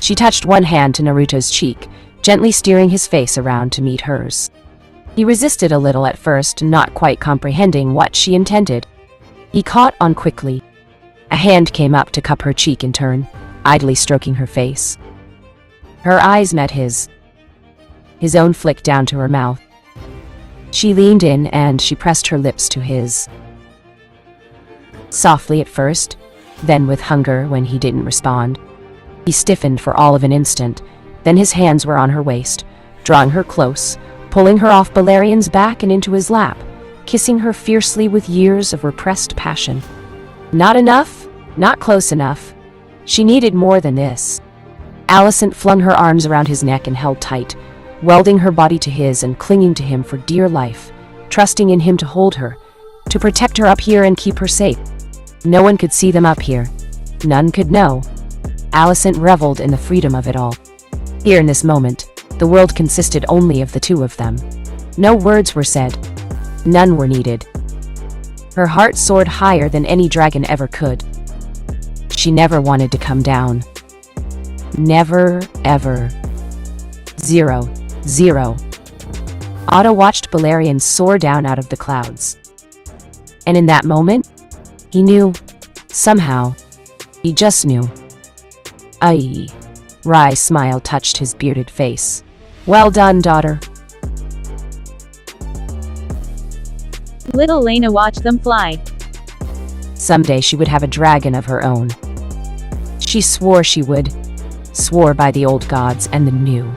She touched one hand to Naruto's cheek, gently steering his face around to meet hers. He resisted a little at first, not quite comprehending what she intended. He caught on quickly. A hand came up to cup her cheek in turn, idly stroking her face. Her eyes met his. His own flicked down to her mouth. She leaned in and she pressed her lips to his. Softly at first, then with hunger when he didn't respond. He stiffened for all of an instant, then his hands were on her waist, drawing her close, pulling her off Balerian's back and into his lap, kissing her fiercely with years of repressed passion. Not enough, not close enough. She needed more than this. Alicent flung her arms around his neck and held tight, welding her body to his and clinging to him for dear life, trusting in him to hold her, to protect her up here and keep her safe. No one could see them up here. None could know. Alicent reveled in the freedom of it all. Here in this moment, the world consisted only of the two of them. No words were said. None were needed. Her heart soared higher than any dragon ever could. She never wanted to come down. Never, ever. 0, 0. Otto watched Balerion soar down out of the clouds. And in that moment, he knew. Somehow. He just knew. Aye. Rai's smile touched his bearded face. Well done, daughter. Little Lena watched them fly. Someday she would have a dragon of her own. She swore she would. Swore by the old gods and the new.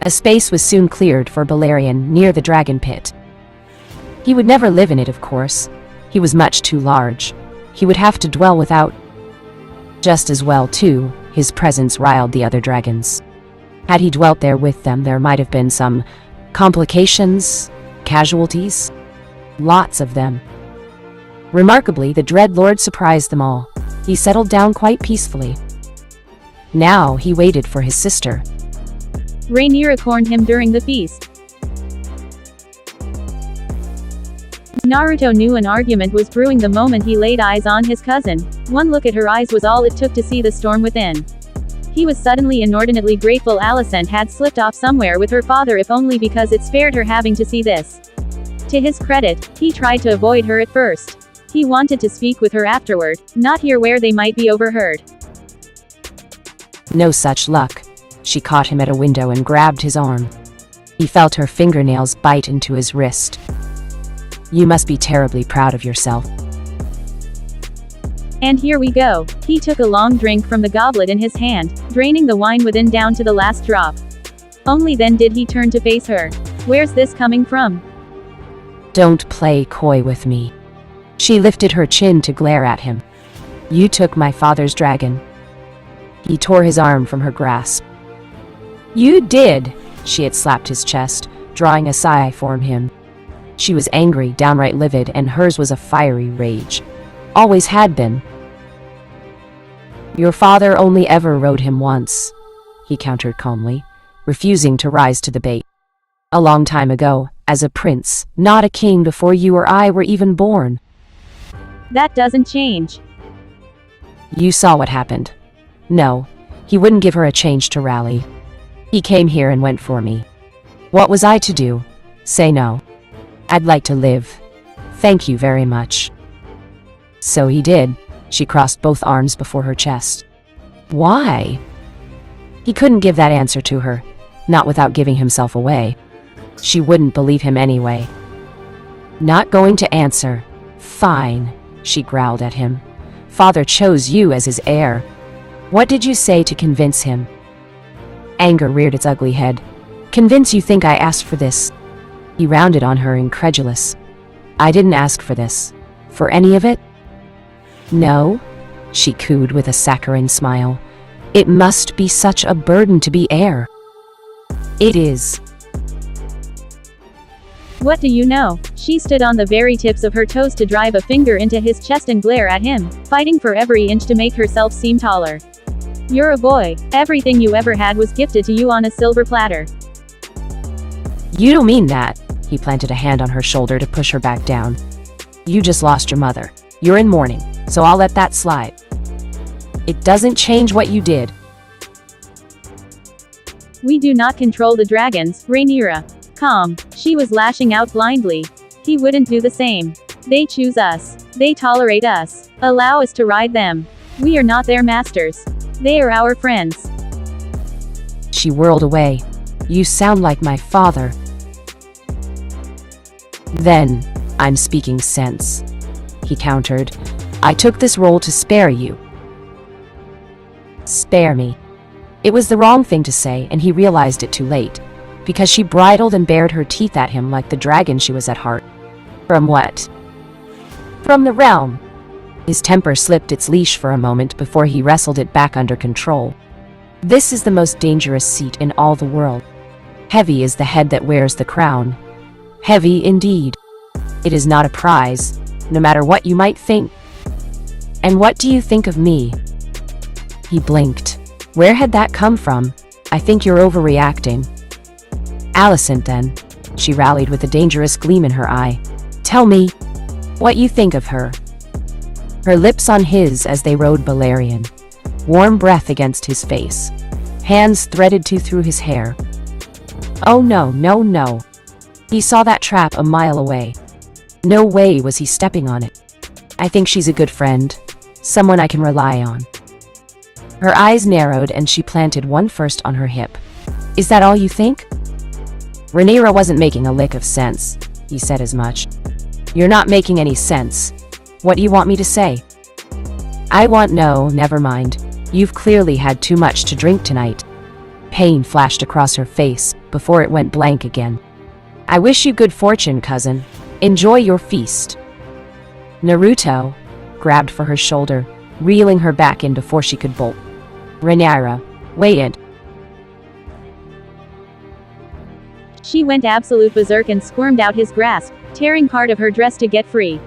A space was soon cleared for Balerion near the dragon pit. He would never live in it, of course. He was much too large. He would have to dwell without. Just as well, too, his presence riled the other dragons. Had he dwelt there with them, there might have been some complications, casualties. Lots of them. Remarkably, the Dreadlord surprised them all. He settled down quite peacefully. Now he waited for his sister. Rhaenyra corned him during the feast. Naruto knew an argument was brewing the moment he laid eyes on his cousin. One look at her eyes was all it took to see the storm within. He was suddenly inordinately grateful Alicent had slipped off somewhere with her father, if only because it spared her having to see this. To his credit, he tried to avoid her at first. He wanted to speak with her afterward, not hear where they might be overheard. No such luck. She caught him at a window and grabbed his arm. He felt her fingernails bite into his wrist. You must be terribly proud of yourself. And here we go. He took a long drink from the goblet in his hand, draining the wine within down to the last drop. Only then did he turn to face her. Where's this coming from? Don't play coy with me. She lifted her chin to glare at him. You took my father's dragon. He tore his arm from her grasp. You did. She had slapped his chest, drawing a sigh from him. She was angry, downright livid, and hers was a fiery rage. Always had been. Your father only ever rode him once, he countered calmly, refusing to rise to the bait. A long time ago, as a prince, not a king before you or I were even born. That doesn't change. You saw what happened. No, he wouldn't give her a chance to rally. He came here and went for me. What was I to do? Say no. I'd like to live. Thank you very much. So he did. She crossed both arms before her chest. Why? He couldn't give that answer to her, not without giving himself away. She wouldn't believe him anyway. Not going to answer. Fine, she growled at him. Father chose you as his heir. What did you say to convince him? Anger reared its ugly head. Convince you think I asked for this? He rounded on her, incredulous. I didn't ask for this. For any of it? No, she cooed with a saccharine smile. It must be such a burden to be heir. It is. What do you know? She stood on the very tips of her toes to drive a finger into his chest and glare at him, fighting for every inch to make herself seem taller. You're a boy. Everything you ever had was gifted to you on a silver platter. You don't mean that. He planted a hand on her shoulder to push her back down. You just lost your mother. You're in mourning, so I'll let that slide. It doesn't change what you did. We do not control the dragons, Rhaenyra. Calm. She was lashing out blindly. He wouldn't do the same. They choose us. They tolerate us. Allow us to ride them. We are not their masters. They are our friends. She whirled away. You sound like my father. Then, I'm speaking sense, he countered. I took this role to spare you. Spare me. It was the wrong thing to say, and he realized it too late, because she bridled and bared her teeth at him like the dragon she was at heart. From what? From the realm. His temper slipped its leash for a moment before he wrestled it back under control. This is the most dangerous seat in all the world. Heavy is the head that wears the crown. Heavy indeed. It is not a prize, no matter what you might think. And what do you think of me? He blinked. Where had that come from? I think you're overreacting. Alicent, then. She rallied with a dangerous gleam in her eye. Tell me what you think of her. Her lips on his as they rode Balerion. Warm breath against his face. Hands threaded through his hair. Oh no, no, no. He saw that trap a mile away. No way was he stepping on it. I think she's a good friend. Someone I can rely on. Her eyes narrowed and she planted one first on her hip. Is that all you think? Rhaenyra wasn't making a lick of sense. He said as much. You're not making any sense. What do you want me to say? Never mind. You've clearly had too much to drink tonight. Pain flashed across her face before it went blank again. I wish you good fortune, cousin. Enjoy your feast. Naruto grabbed for her shoulder, reeling her back in before she could bolt. Rhaenyra, wait. She went absolute berserk and squirmed out his grasp, tearing part of her dress to get free.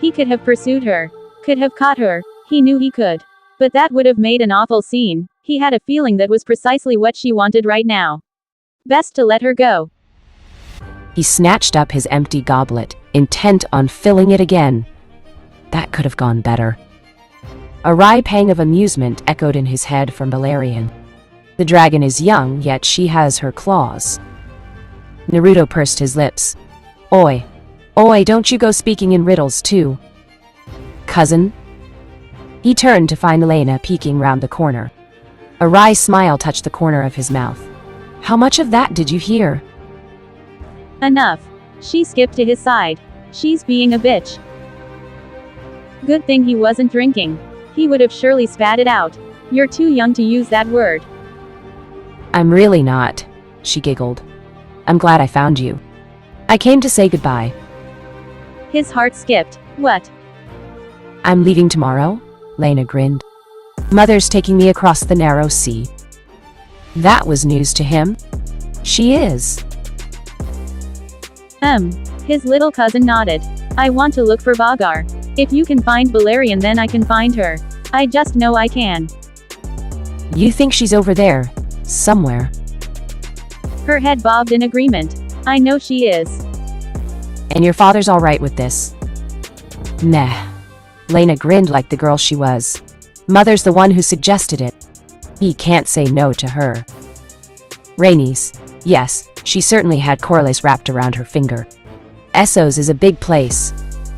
He could have pursued her. Could have caught her. He knew he could. But that would have made an awful scene. He had a feeling that was precisely what she wanted right now. Best to let her go. He snatched up his empty goblet, intent on filling it again. That could have gone better. A wry pang of amusement echoed in his head from Balerion. The dragon is young, yet she has her claws. Naruto pursed his lips. Oi, don't you go speaking in riddles too. Cousin? He turned to find Elena peeking round the corner. A wry smile touched the corner of his mouth. How much of that did you hear? Enough. She skipped to his side. She's being a bitch. Good thing he wasn't drinking. He would have surely spat it out. You're too young to use that word. I'm really not, she giggled. I'm glad I found you. I came to say goodbye. His heart skipped. What? I'm leaving tomorrow, Lena grinned. Mother's taking me across the narrow sea. That was news to him. She is. His little cousin nodded. I want to look for Vagar. If you can find Balerion, then I can find her. I just know I can. You think she's over there, somewhere? Her head bobbed in agreement. I know she is. And your father's all right with this? Nah. Lena grinned like the girl she was. Mother's the one who suggested it. He can't say no to her. Rhaenys, yes, she certainly had Corlys wrapped around her finger. Essos is a big place.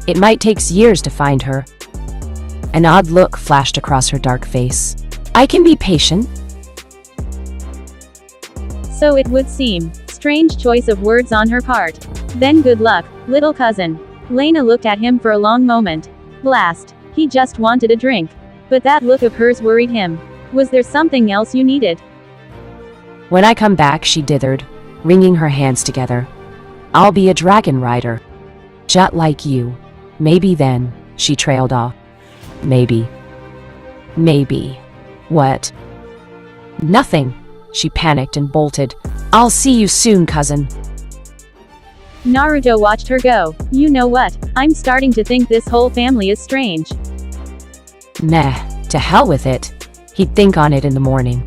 It might take years to find her. An odd look flashed across her dark face. I can be patient. So it would seem. Strange choice of words on her part. Then good luck, little cousin. Lena looked at him for a long moment. Blast. He just wanted a drink. But that look of hers worried him. Was there something else you needed? When I come back, she dithered, wringing her hands together. I'll be a dragon rider. Just like you. Maybe then, she trailed off. Maybe. What? Nothing. She panicked and bolted. I'll see you soon, cousin. Naruto watched her go. You know what? I'm starting to think this whole family is strange. Meh, to hell with it. He'd think on it in the morning.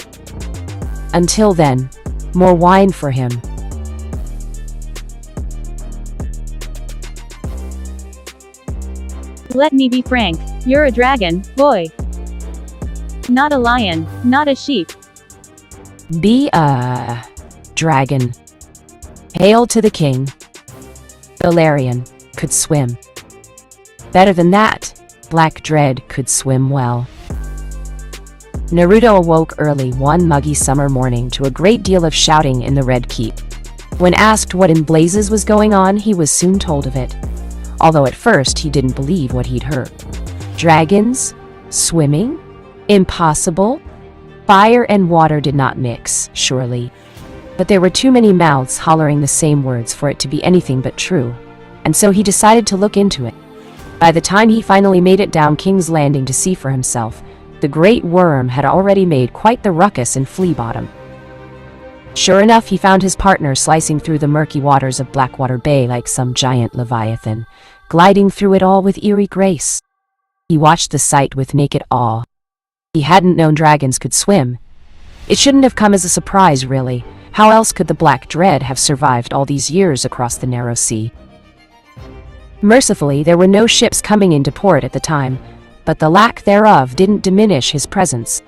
Until then, more wine for him. Let me be frank. You're a dragon, boy. Not a lion, not a sheep. Be a dragon. Hail to the king. Valerian could swim. Better than that, Black Dread could swim well. Naruto awoke early one muggy summer morning to a great deal of shouting in the Red Keep. When asked what in blazes was going on, he was soon told of it, although at first he didn't believe what he'd heard. Dragons? Swimming? Impossible? Fire and water did not mix, surely. But there were too many mouths hollering the same words for it to be anything but true, and so he decided to look into it. By the time he finally made it down King's Landing to see for himself, the great worm had already made quite the ruckus in Flea Bottom. Sure enough, he found his partner slicing through the murky waters of Blackwater Bay like some giant leviathan, gliding through it all with eerie grace. He watched the sight with naked awe. He hadn't known dragons could swim. It shouldn't have come as a surprise, really. How else could the Black Dread have survived all these years across the narrow sea? Mercifully, there were no ships coming into port at the time, but the lack thereof didn't diminish his presence.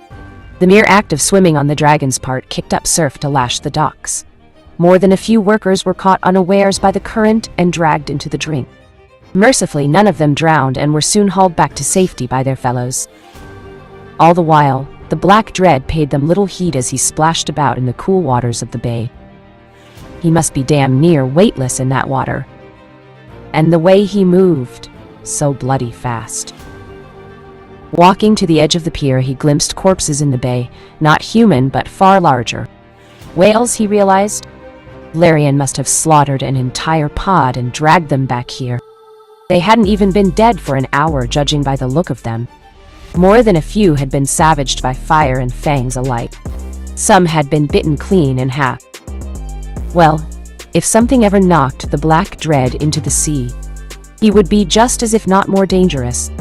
The mere act of swimming on the dragon's part kicked up surf to lash the docks. More than a few workers were caught unawares by the current and dragged into the drink. Mercifully, none of them drowned and were soon hauled back to safety by their fellows. All the while, the Black Dread paid them little heed as he splashed about in the cool waters of the bay. He must be damn near weightless in that water. And the way he moved, so bloody fast. Walking to the edge of the pier, he glimpsed corpses in the bay, not human but far larger. Whales, he realized. Valerian must have slaughtered an entire pod and dragged them back here. They hadn't even been dead for an hour, judging by the look of them. More than a few had been savaged by fire and fangs alike. Some had been bitten clean in half. Well, if something ever knocked the Black Dread into the sea, he would be just as if not more dangerous.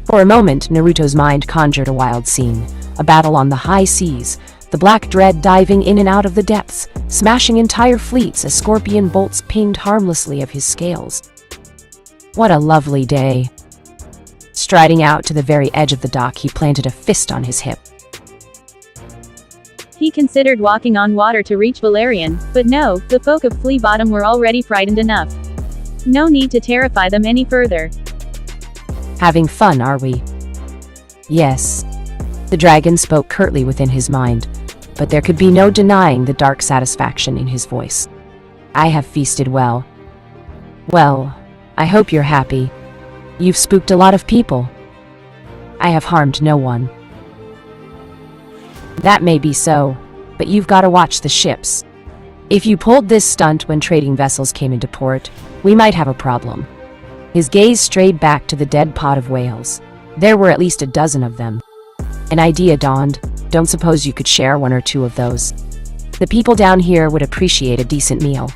For a moment, Naruto's mind conjured a wild scene, a battle on the high seas, the Black Dread diving in and out of the depths, smashing entire fleets as scorpion bolts pinged harmlessly of his scales. What a lovely day. Striding out to the very edge of the dock, he planted a fist on his hip. He considered walking on water to reach Valerian, but no, the folk of Flea Bottom were already frightened enough. No need to terrify them any further. Having fun, are we? Yes. The dragon spoke curtly within his mind, but there could be no denying the dark satisfaction in his voice. I have feasted well. Well, I hope you're happy. You've spooked a lot of people. I have harmed no one. That may be so, but you've got to watch the ships. If you pulled this stunt when trading vessels came into port, we might have a problem. His gaze strayed back to the dead pod of whales. There were at least a dozen of them. An idea dawned. Don't suppose you could share one or two of those? The people down here would appreciate a decent meal.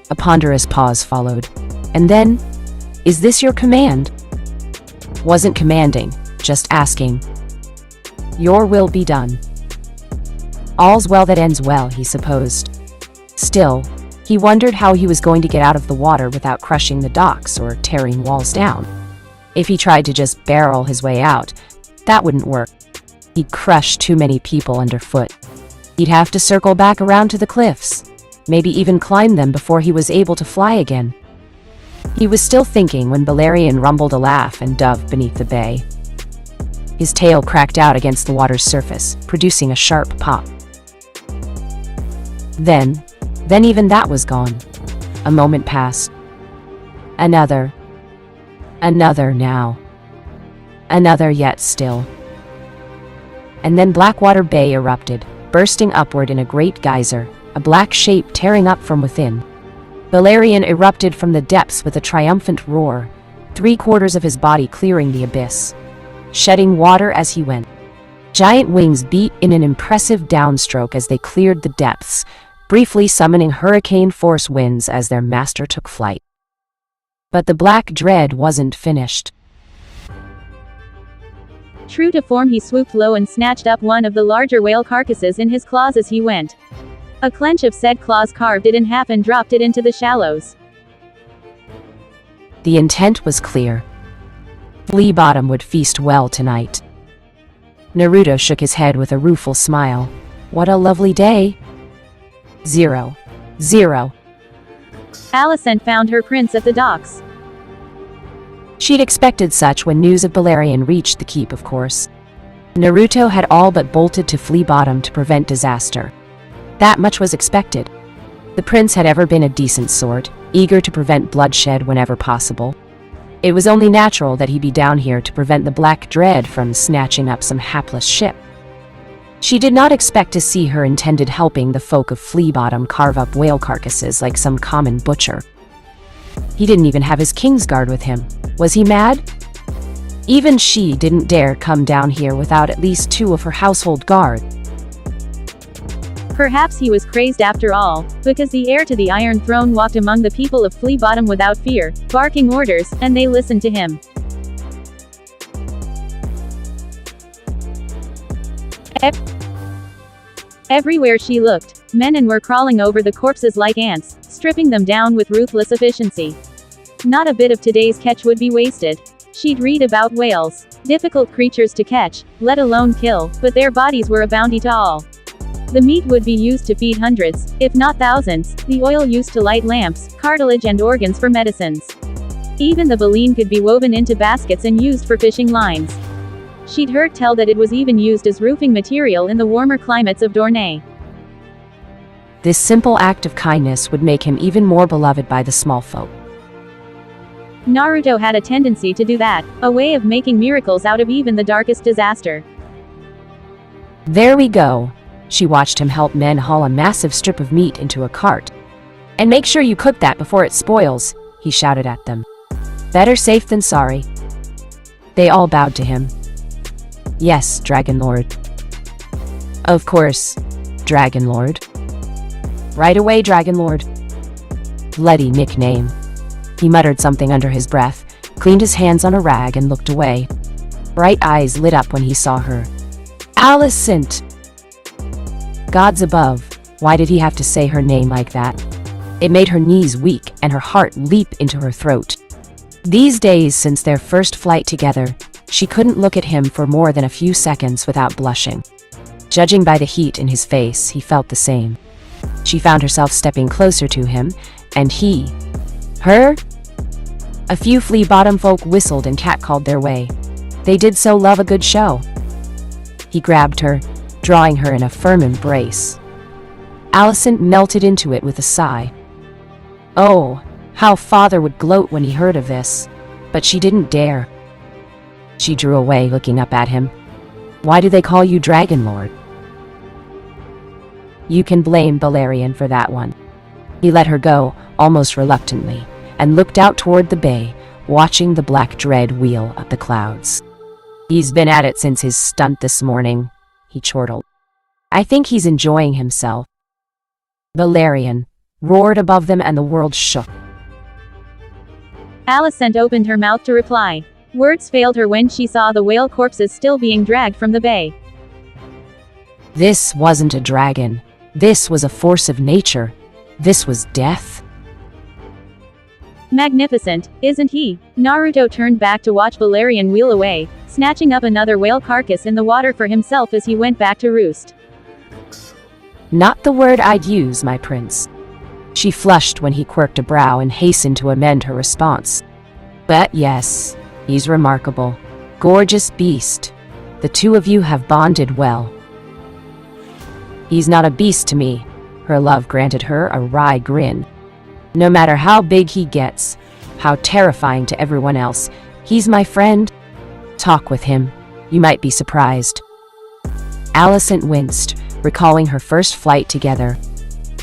A ponderous pause followed. And then, is this your command? Wasn't commanding, just asking. Your will be done. All's well that ends well, he supposed. Still, he wondered how he was going to get out of the water without crushing the docks or tearing walls down. If he tried to just barrel his way out, that wouldn't work. He'd crush too many people underfoot. He'd have to circle back around to the cliffs, maybe even climb them before he was able to fly again. He was still thinking when Valerian rumbled a laugh and dove beneath the bay. His tail cracked out against the water's surface, producing a sharp pop. Then even that was gone. A moment passed. Another. Another now. Another yet still. And then Blackwater Bay erupted, bursting upward in a great geyser, a black shape tearing up from within. Valerian erupted from the depths with a triumphant roar, 3/4 of his body clearing the abyss, shedding water as he went. Giant wings beat in an impressive downstroke as they cleared the depths, briefly summoning hurricane-force winds as their master took flight. But the Black Dread wasn't finished. True to form, he swooped low and snatched up one of the larger whale carcasses in his claws as he went. A clench of said claws carved it in half and dropped it into the shallows. The intent was clear. Flea Bottom would feast well tonight. Naruto shook his head with a rueful smile. What a lovely day. 0. 0. Alicent found her prince at the docks. She'd expected such when news of Balerion reached the keep, of course. Naruto had all but bolted to Flea Bottom to prevent disaster. That much was expected. The prince had ever been a decent sort, eager to prevent bloodshed whenever possible. It was only natural that he be down here to prevent the Black Dread from snatching up some hapless ship. She did not expect to see her intended helping the folk of Flea Bottom carve up whale carcasses like some common butcher. He didn't even have his Kingsguard with him. Was he mad? Even she didn't dare come down here without at least 2 of her household guard. Perhaps he was crazed after all, because the heir to the Iron Throne walked among the people of Flea Bottom without fear, barking orders, and they listened to him. Everywhere she looked, men were crawling over the corpses like ants, stripping them down with ruthless efficiency. Not a bit of today's catch would be wasted. She'd read about whales, difficult creatures to catch, let alone kill, but their bodies were a bounty to all. The meat would be used to feed hundreds, if not thousands, the oil used to light lamps, cartilage and organs for medicines. Even the baleen could be woven into baskets and used for fishing lines. She'd heard tell that it was even used as roofing material in the warmer climates of Dorne. This simple act of kindness would make him even more beloved by the small folk. Naruto had a tendency to do that, a way of making miracles out of even the darkest disaster. There we go. She watched him help men haul a massive strip of meat into a cart. And make sure you cook that before it spoils, he shouted at them. Better safe than sorry. They all bowed to him. Yes, Dragon Lord. Of course, Dragon Lord. Right away, Dragon Lord. Bloody nickname. He muttered something under his breath, cleaned his hands on a rag and looked away. Bright eyes lit up when he saw her. Alicent! Gods above, why did he have to say her name like that? It made her knees weak and her heart leap into her throat. These days since their first flight together, she couldn't look at him for more than a few seconds without blushing. Judging by the heat in his face, he felt the same. She found herself stepping closer to him, and he... her? A few Flea Bottom folk whistled and catcalled their way. They did so love a good show. He grabbed her, drawing her in a firm embrace. Alicent melted into it with a sigh. Oh, how father would gloat when he heard of this. But she didn't dare. She drew away, looking up at him. Why do they call you Dragon Lord? You can blame Balerion for that one. He let her go, almost reluctantly, and looked out toward the bay, watching the Black Dread wheel up the clouds. He's been at it since his stunt this morning, he chortled. I think he's enjoying himself. Balerion roared above them and the world shook. Alicent opened her mouth to reply. Words failed her when she saw the whale corpses still being dragged from the bay. This wasn't a dragon. This was a force of nature. This was death. Magnificent, isn't he? Naruto turned back to watch Balerion wheel away, snatching up another whale carcass in the water for himself as he went back to roost. Not the word I'd use, my prince. She flushed when he quirked a brow and hastened to amend her response. But yes, he's remarkable. Gorgeous beast. The two of you have bonded well. He's not a beast to me. Her love granted her a wry grin. No matter how big he gets, how terrifying to everyone else, he's my friend. Talk with him. You might be surprised. Alicent winced, recalling her first flight together.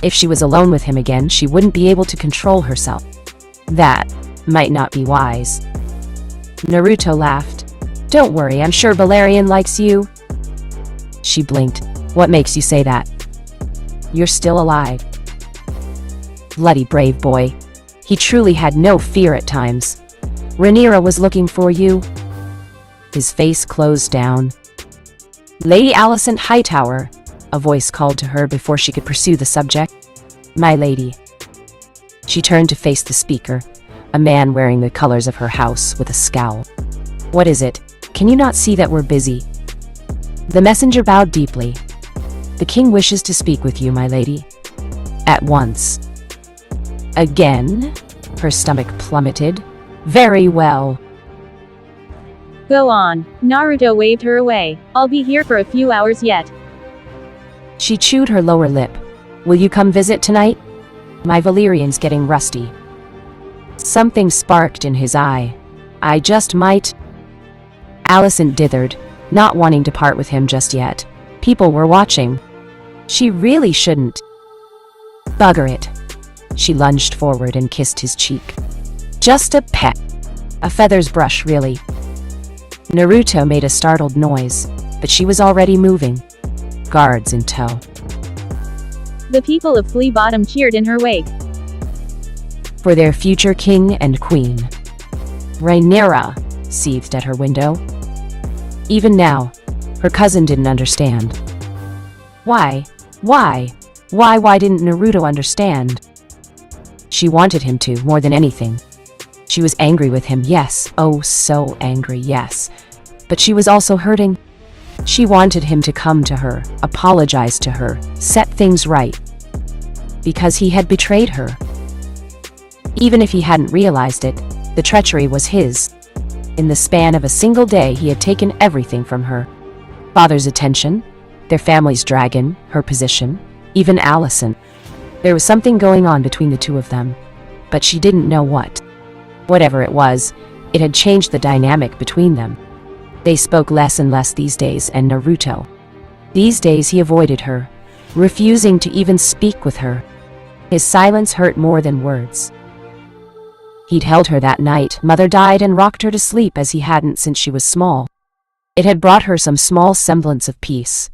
If she was alone with him again, she wouldn't be able to control herself. That might not be wise. Naruto laughed. Don't worry, I'm sure Balerion likes you. She blinked. What makes you say that? You're still alive. Bloody brave boy. He truly had no fear at times. Rhaenyra was looking for you. His face closed down. Lady Alicent Hightower, a voice called to her before she could pursue the subject. My lady. She turned to face the speaker, a man wearing the colors of her house with a scowl. What is it? Can you not see that we're busy? The messenger bowed deeply. "The king wishes to speak with you, my lady." "At once." Again? Her stomach plummeted. "Very well." Go on. Naruto waved her away. I'll be here for a few hours yet. She chewed her lower lip. "Will you come visit tonight? My Valyrian's getting rusty." Something sparked in his eye. "I just might." Alicent dithered, not wanting to part with him just yet. People were watching. She really shouldn't. "Bugger it." She lunged forward and kissed his cheek. "Just a pet. A feather's brush, really." Naruto made a startled noise, but she was already moving. Guards in tow. The people of Flea Bottom cheered in her wake. For their future king and queen. Rhaenyra seethed at her window. Even now, her cousin didn't understand. Why didn't Naruto understand? She wanted him to, more than anything. She was angry with him, yes, oh so angry, yes. But she was also hurting. She wanted him to come to her, apologize to her, set things right. Because he had betrayed her. Even if he hadn't realized it, the treachery was his. In the span of a single day, he had taken everything from her. Father's attention, their family's dragon, her position, even Alicent. There was something going on between the two of them, but she didn't know what. Whatever it was, it had changed the dynamic between them. They spoke less and less these days, and Naruto. These days he avoided her, refusing to even speak with her. His silence hurt more than words. He'd held her that night, mother died, and rocked her to sleep as he hadn't since she was small. It had brought her some small semblance of peace,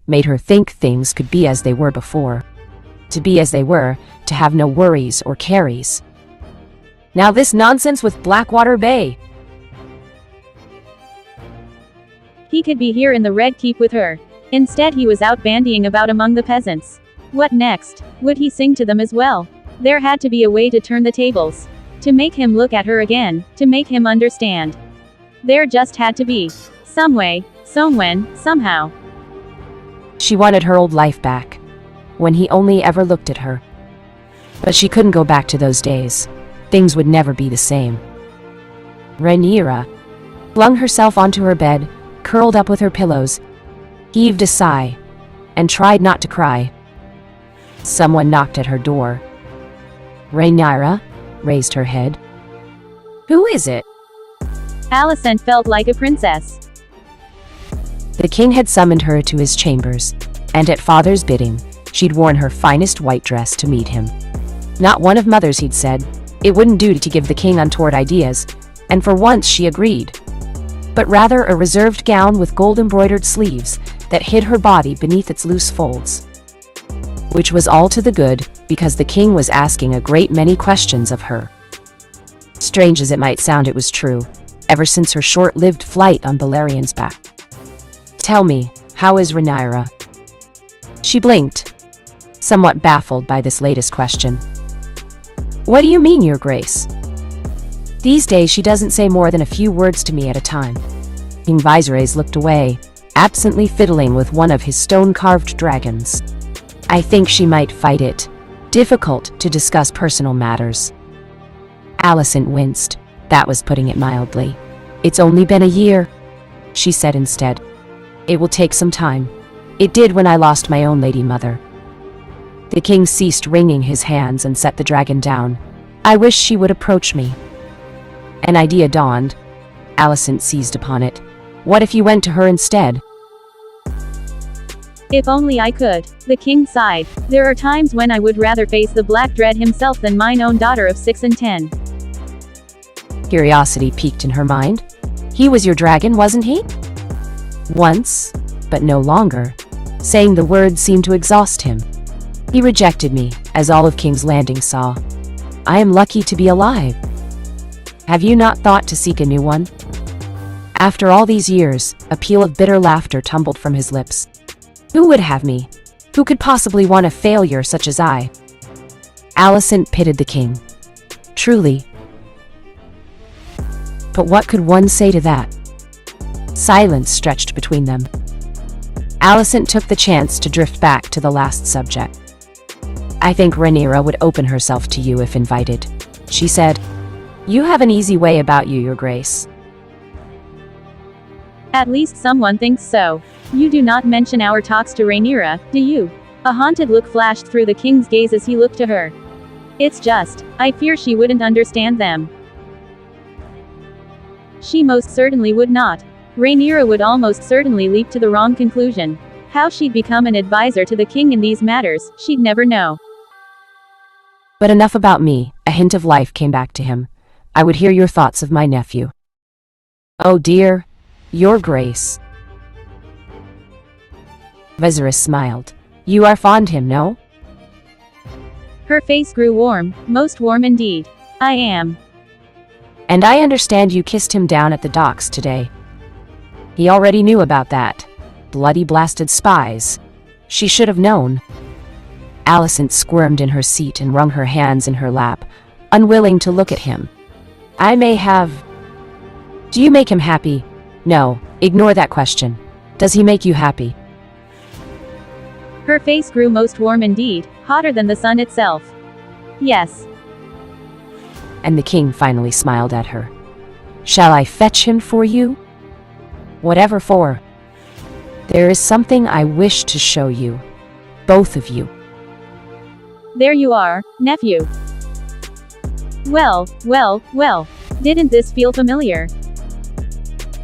made her think things could be as they were before. To be as they were, to have no worries or carries. Now this nonsense with Blackwater Bay. He could be here in the Red Keep with her. Instead he was out bandying about among the peasants. What next? Would he sing to them as well? There had to be a way to turn the tables. To make him look at her again, to make him understand. There just had to be. Some way, somewhen, somehow. She wanted her old life back. When he only ever looked at her. But she couldn't go back to those days. Things would never be the same. Rhaenyra flung herself onto her bed, curled up with her pillows, heaved a sigh, and tried not to cry. Someone knocked at her door. Rhaenyra raised her head. "Who is it?" Alicent felt like a princess. The king had summoned her to his chambers, and at father's bidding, she'd worn her finest white dress to meet him. Not one of mother's, he'd said. It wouldn't do to give the king untoward ideas, and for once she agreed. But rather a reserved gown with gold-embroidered sleeves that hid her body beneath its loose folds. Which was all to the good, because the king was asking a great many questions of her. Strange as it might sound, it was true, ever since her short-lived flight on Balerian's back. "Tell me, how is Rhaenyra?" She blinked, somewhat baffled by this latest question. "What do you mean, Your Grace?" "These days she doesn't say more than a few words to me at a time." King Viserys looked away, absently fiddling with one of his stone-carved dragons. "I think she might fight it. Difficult to discuss personal matters." Alicent winced. That was putting it mildly. "It's only been a year," she said instead. "It will take some time. It did when I lost my own lady mother." The king ceased wringing his hands and set the dragon down. "I wish she would approach me." An idea dawned. Alicent seized upon it. "What if you went to her instead?" If only I could. The king sighed. There are times when I would rather face the Black Dread himself than mine own daughter of 6 and 10. Curiosity piqued in her mind. "He was your dragon, wasn't he?" "Once, but no longer." Saying the word seemed to exhaust him. "He rejected me, as all of King's Landing saw. I am lucky to be alive. Have you not thought to seek a new one?" After all these years, a peal of bitter laughter tumbled from his lips. "Who would have me? Who could possibly want a failure such as I?" Alicent pitied the king. Truly. But what could one say to that? Silence stretched between them. Alicent took the chance to drift back to the last subject. "I think Rhaenyra would open herself to you if invited," she said. "You have an easy way about you, Your Grace." At least someone thinks so. You do not mention our talks to Rhaenyra, do you? A haunted look flashed through the king's gaze as he looked to her. It's just, I fear she wouldn't understand them. She most certainly would not. Rhaenyra would almost certainly leap to the wrong conclusion. How she'd become an advisor to the king in these matters, she'd never know. But enough about me. A hint of life came back to him. "I would hear your thoughts of my nephew." "Oh dear, Your Grace." Viserys smiled. "You are fond him, no?" Her face grew warm, most warm indeed. "I am." "And I understand you kissed him down at the docks today." He already knew about that. Bloody blasted spies. She should have known. Alicent squirmed in her seat and wrung her hands in her lap, unwilling to look at him. "I may have... Do you make him happy?" "No, ignore that question. Does he make you happy?" Her face grew most warm indeed, hotter than the sun itself. "Yes." And the king finally smiled at her. "Shall I fetch him for you?" "Whatever for." "There is something I wish to show you. Both of you." "There you are, nephew." Well, well, well. Didn't this feel familiar?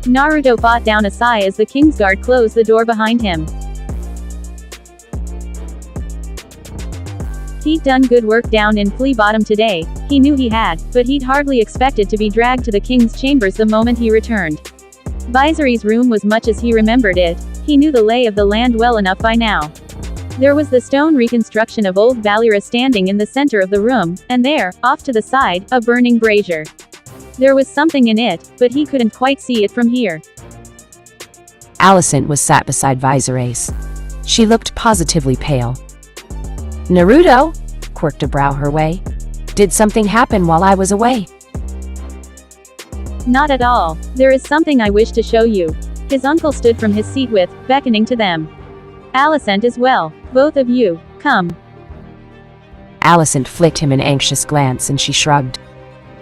Naruto fought down a sigh as the Kingsguard closed the door behind him. He'd done good work down in Flea Bottom today, he knew he had, but he'd hardly expected to be dragged to the king's chambers the moment he returned. Viserys' room was much as he remembered it. He knew the lay of the land well enough by now. There was the stone reconstruction of old Valyra standing in the center of the room, and there, off to the side, a burning brazier. There was something in it, but he couldn't quite see it from here. Alicent was sat beside Viserys. She looked positively pale. "Naruto?" quirked a brow her way. "Did something happen while I was away?" Not at all. There is something I wish to show you. His uncle stood from his seat with, beckoning to them. Alicent as well. Both of you, come. Alicent flicked him an anxious glance and she shrugged.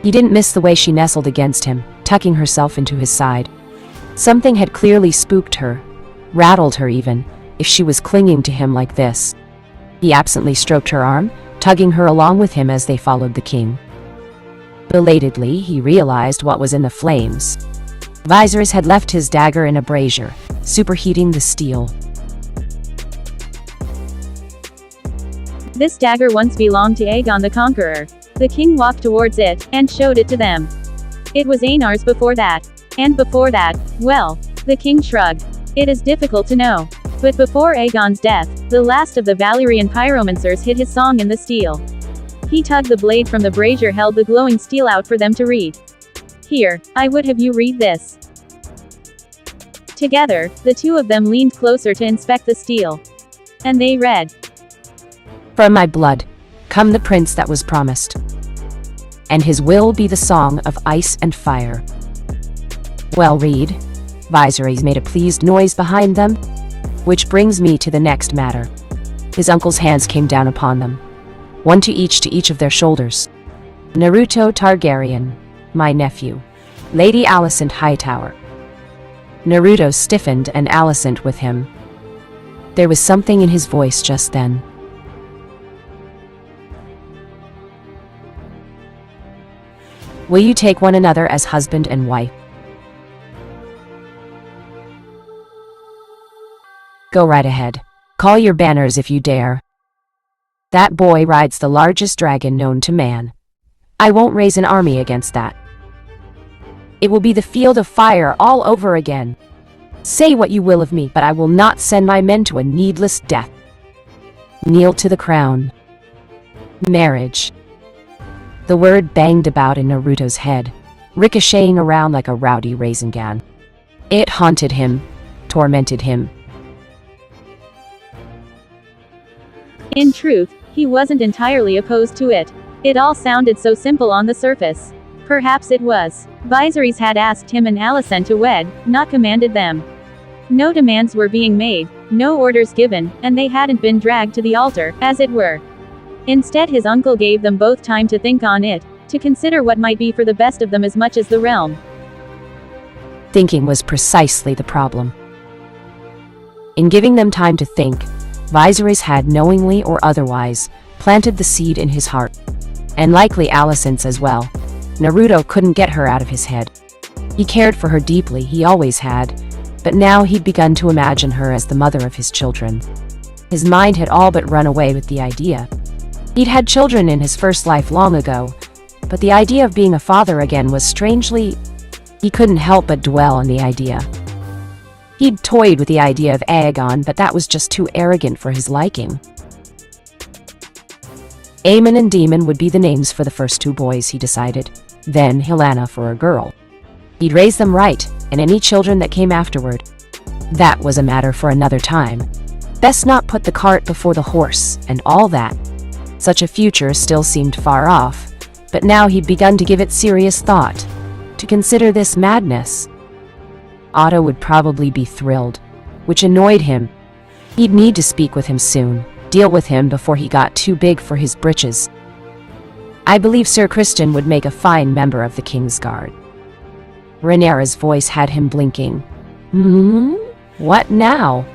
He didn't miss the way she nestled against him, tucking herself into his side. Something had clearly spooked her, rattled her even, if she was clinging to him like this. He absently stroked her arm, tugging her along with him as they followed the king. Belatedly, he realized what was in the flames. Viserys had left his dagger in a brazier, superheating the steel. This dagger once belonged to Aegon the Conqueror. The king walked towards it, and showed it to them. It was Aenar's before that. And before that, well, the king shrugged. It is difficult to know. But before Aegon's death, the last of the Valyrian pyromancers hid his song in the steel. He tugged the blade from the brazier, held the glowing steel out for them to read. "Here, I would have you read this." Together, the two of them leaned closer to inspect the steel. And they read. "From my blood, come the prince that was promised. And his will be the song of ice and fire." "Well, read." Viserys made a pleased noise behind them. "Which brings me to the next matter." His uncle's hands came down upon them, one to each of their shoulders. "Naruto Targaryen, my nephew. Lady Alicent Hightower." Naruto stiffened and Alicent with him. There was something in his voice just then. "Will you take one another as husband and wife?" "Go right ahead. Call your banners if you dare. That boy rides the largest dragon known to man. I won't raise an army against that. It will be the field of fire all over again. Say what you will of me, but I will not send my men to a needless death. Kneel to the crown. Marriage." The word banged about in Naruto's head, ricocheting around like a rowdy raisin gun. It haunted him, tormented him. In truth, he wasn't entirely opposed to it. It all sounded so simple on the surface. Perhaps it was. Viserys had asked him and Alicent to wed, not commanded them. No demands were being made, no orders given, and they hadn't been dragged to the altar, as it were. Instead, his uncle gave them both time to think on it, to consider what might be for the best of them as much as the realm. Thinking was precisely the problem. In giving them time to think, Viserys had, knowingly or otherwise, planted the seed in his heart. And likely Alicent's as well. Naruto couldn't get her out of his head. He cared for her deeply, he always had, but now he'd begun to imagine her as the mother of his children. His mind had all but run away with the idea. He'd had children in his first life long ago, but the idea of being a father again was strangely... He couldn't help but dwell on the idea. He'd toyed with the idea of Aegon, but that was just too arrogant for his liking. Aemon and Daemon would be the names for the first two boys, he decided. Then Helaena for a girl. He'd raise them right, and any children that came afterward. That was a matter for another time. Best not put the cart before the horse, and all that. Such a future still seemed far off, but now he'd begun to give it serious thought. To consider this madness. Otto would probably be thrilled, which annoyed him. He'd need to speak with him soon, deal with him before he got too big for his britches. I believe Sir Criston would make a fine member of the King's Guard. Rhaenyra's voice had him blinking. What now?